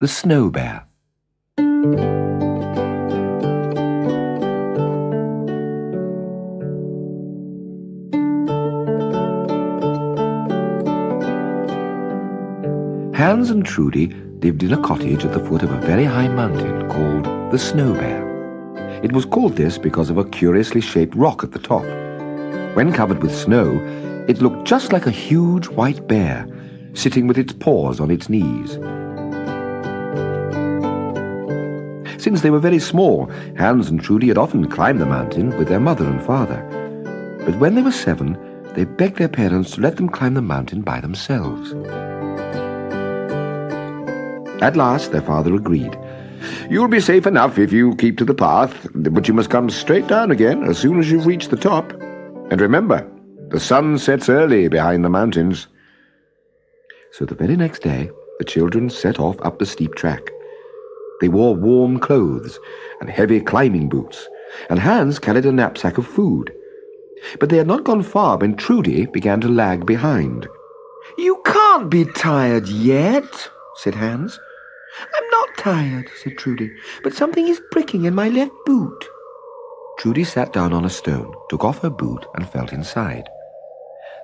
The Snow Bear. Hans and Trudy lived in a cottage at the foot of a very high mountain called the Snow Bear. It was called this because of a curiously shaped rock at the top. When covered with snow, it looked just like a huge white bear, sitting with its paws on its knees. Since they were very small, Hans and Trudy had often climbed the mountain with their mother and father. But when they were 7, they begged their parents to let them climb the mountain by themselves. At last, their father agreed. "You'll be safe enough if you keep to the path, but you must come straight down again as soon as you've reached the top. And remember, the sun sets early behind the mountains." So the very next day, the children set off up the steep track. They wore warm clothes and heavy climbing boots, and Hans carried a knapsack of food. But they had not gone far when Trudy began to lag behind. "You can't be tired yet," said Hans. "I'm not tired," said Trudy, "but something is pricking in my left boot." Trudy sat down on a stone, took off her boot, and felt inside.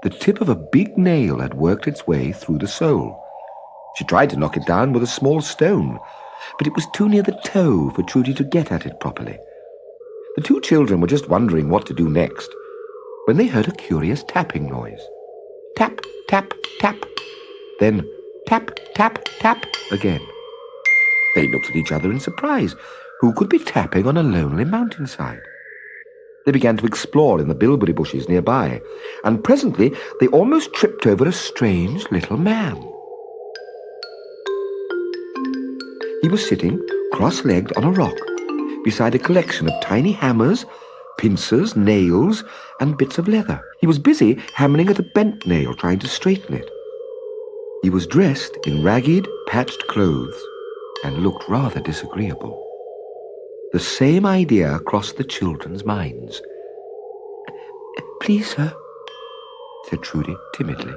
The tip of a big nail had worked its way through the sole. She tried to knock it down with a small stone, but it was too near the toe for Trudy to get at it properly. The two children were just wondering what to do next, when they heard a curious tapping noise. Tap, tap, tap. Then tap, tap, tap again. They looked at each other in surprise. Who could be tapping on a lonely mountainside? They began to explore in the bilberry bushes nearby, and presently they almost tripped over a strange little man. He was sitting cross-legged on a rock, beside a collection of tiny hammers, pincers, nails, and bits of leather. He was busy hammering at a bent nail, trying to straighten it. He was dressed in ragged, patched clothes, and looked rather disagreeable. The same idea crossed the children's minds. "Please, sir," said Trudy timidly,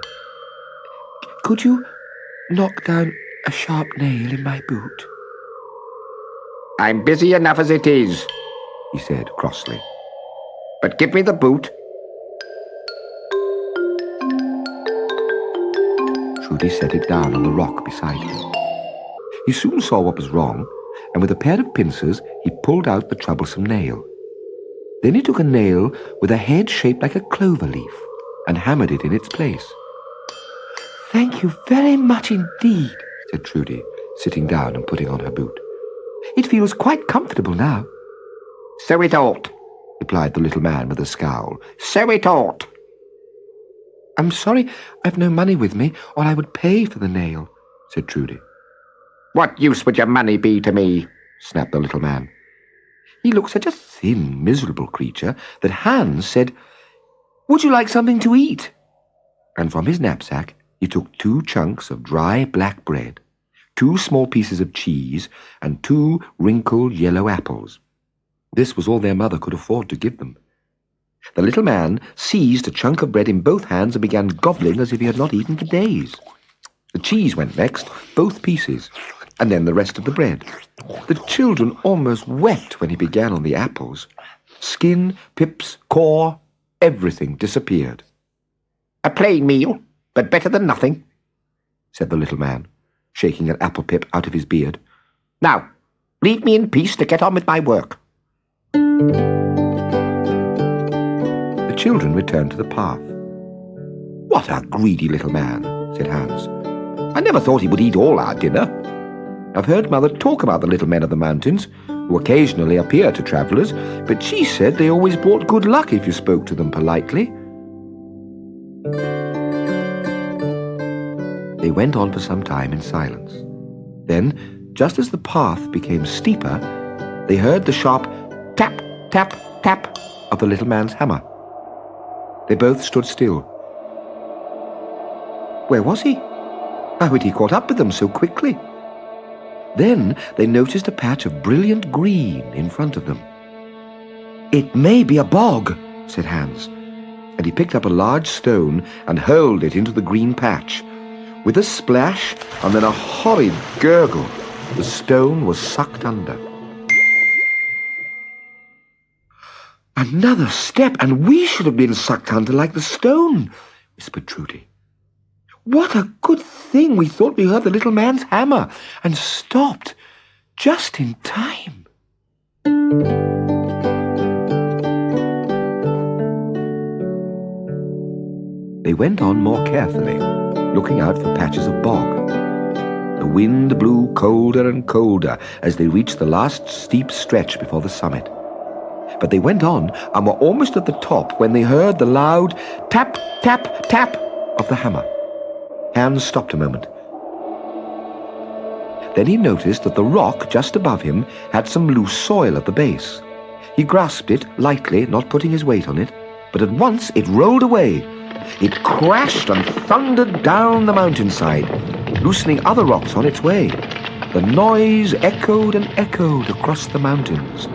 "could you knock down a sharp nail in my boot?" "I'm busy enough as it is," he said crossly. "But give me the boot." Trudy set it down on the rock beside him. He soon saw what was wrong, and with a pair of pincers he pulled out the troublesome nail. Then he took a nail with a head shaped like a clover leaf and hammered it in its place. "Thank you very much indeed," said Trudy, sitting down and putting on her boot. "It feels quite comfortable now." "So it ought," replied the little man with a scowl. "So it ought." "I'm sorry I've no money with me, or I would pay for the nail," said Trudy. "What use would your money be to me?" snapped the little man. He looked such a thin, miserable creature that Hans said, "Would you like something to eat?" And from his knapsack he took 2 chunks of dry black bread, 2 small pieces of cheese, and 2 wrinkled yellow apples. This was all their mother could afford to give them. The little man seized a chunk of bread in both hands and began gobbling as if he had not eaten for days. The cheese went next, both pieces, and then the rest of the bread. The children almost wept when he began on the apples. Skin, pips, core, everything disappeared. "A plain meal, but better than nothing," said the little man, shaking an apple pip out of his beard. "Now, leave me in peace to get on with my work." The children returned to the path. "What a greedy little man," said Hans. "I never thought he would eat all our dinner. I've heard Mother talk about the little men of the mountains, who occasionally appear to travellers, but she said they always brought good luck if you spoke to them politely." They went on for some time in silence. Then, just as the path became steeper, they heard the sharp tap, tap, tap of the little man's hammer. They both stood still. Where was he? How had he caught up with them so quickly? Then they noticed a patch of brilliant green in front of them. "It may be a bog," said Hans, and he picked up a large stone and hurled it into the green patch. With a splash and then a horrid gurgle, The stone was sucked under. "Another step, and we should have been sucked under like the stone," whispered Trudy. "What a good thing we thought we heard the little man's hammer and stopped just in time." They went on more carefully, looking out for patches of bog. The wind blew colder and colder as they reached the last steep stretch before the summit. But they went on and were almost at the top when they heard the loud tap, tap, tap of the hammer. Hans stopped a moment. Then he noticed that the rock just above him had some loose soil at the base. He grasped it lightly, not putting his weight on it, but at once it rolled away. It crashed and thundered down the mountainside, loosening other rocks on its way. The noise echoed and echoed across the mountains.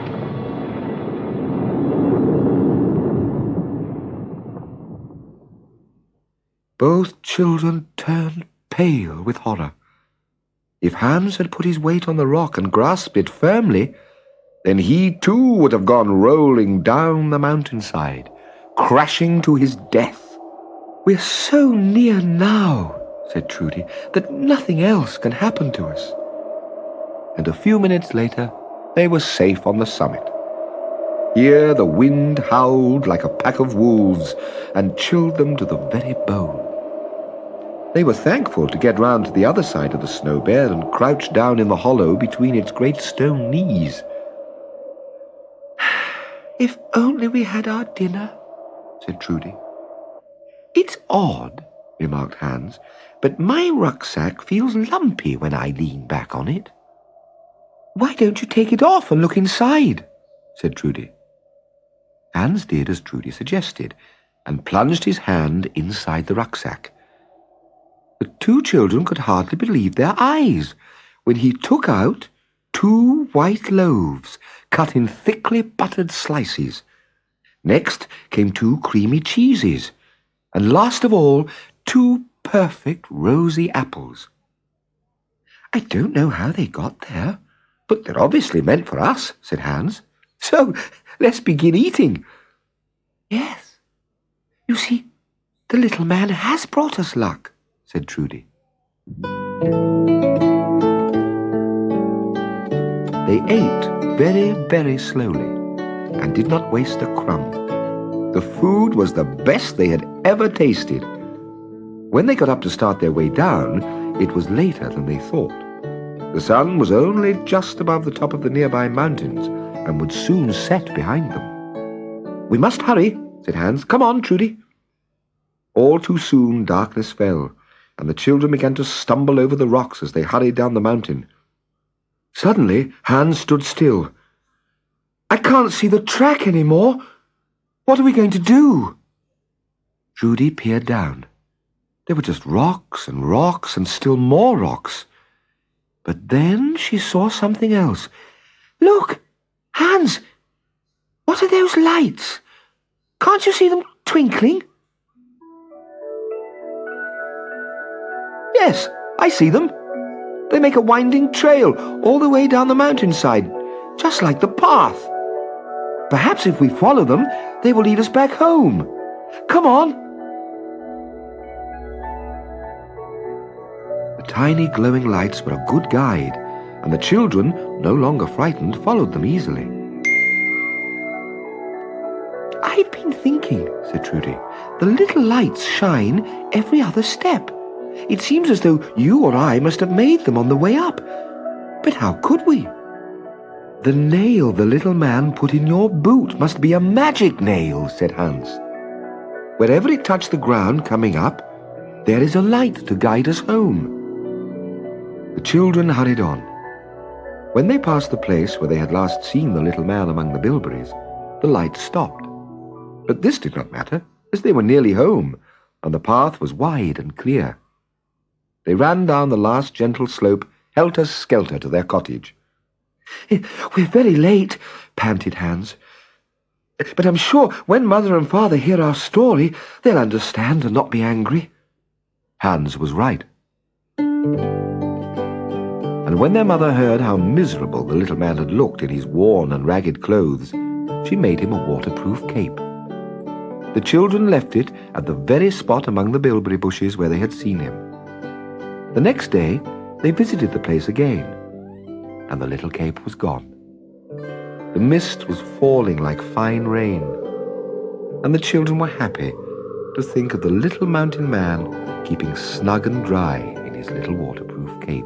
Both children turned pale with horror. If Hans had put his weight on the rock and grasped it firmly, then he too would have gone rolling down the mountainside, crashing to his death. "We're so near now," said Trudy, "that nothing else can happen to us." And a few minutes later, they were safe on the summit. Here the wind howled like a pack of wolves and chilled them to the very bone. They were thankful to get round to the other side of the snow bed and crouch down in the hollow between its great stone knees. "If only we had our dinner," said Trudy. "It's odd," remarked Hans, "but my rucksack feels lumpy when I lean back on it." "Why don't you take it off and look inside?" said Trudy. Hans did as Trudy suggested and plunged his hand inside the rucksack. The two children could hardly believe their eyes when he took out 2 white loaves cut in thickly buttered slices. Next came 2 creamy cheeses, and last of all, 2 perfect rosy apples. "I don't know how they got there, but they're obviously meant for us," said Hans. "So let's begin eating." "Yes, you see, the little man has brought us luck," said Trudy. They ate very, very slowly and did not waste a crumb. The food was the best they had ever tasted. When they got up to start their way down, it was later than they thought. The sun was only just above the top of the nearby mountains and would soon set behind them. "We must hurry," said Hans. "Come on, Trudy." All too soon darkness fell, and the children began to stumble over the rocks as they hurried down the mountain. Suddenly, Hans stood still. "I can't see the track any more. What are we going to do?" Trudy peered down. There were just rocks and still more rocks. But then she saw something else. "Look, Hans, what are those lights? Can't you see them twinkling?" "Yes, I see them. They make a winding trail all the way down the mountainside, just like the path. Perhaps if we follow them, they will lead us back home. Come on." The tiny glowing lights were a good guide, and the children, no longer frightened, followed them easily. "I've been thinking," said Trudy. "The little lights shine every other step. It seems as though you or I must have made them on the way up. But how could we?" "The nail the little man put in your boot must be a magic nail," said Hans. "Wherever it touched the ground coming up, there is a light to guide us home." The children hurried on. When they passed the place where they had last seen the little man among the bilberries, the light stopped. But this did not matter, as they were nearly home, and the path was wide and clear. They ran down the last gentle slope, helter-skelter, to their cottage. "We're very late," panted Hans. "But I'm sure when Mother and Father hear our story, they'll understand and not be angry." Hans was right. And when their mother heard how miserable the little man had looked in his worn and ragged clothes, she made him a waterproof cape. The children left it at the very spot among the bilberry bushes where they had seen him. The next day, they visited the place again, and the little cape was gone. The mist was falling like fine rain, and the children were happy to think of the little mountain man keeping snug and dry in his little waterproof cape.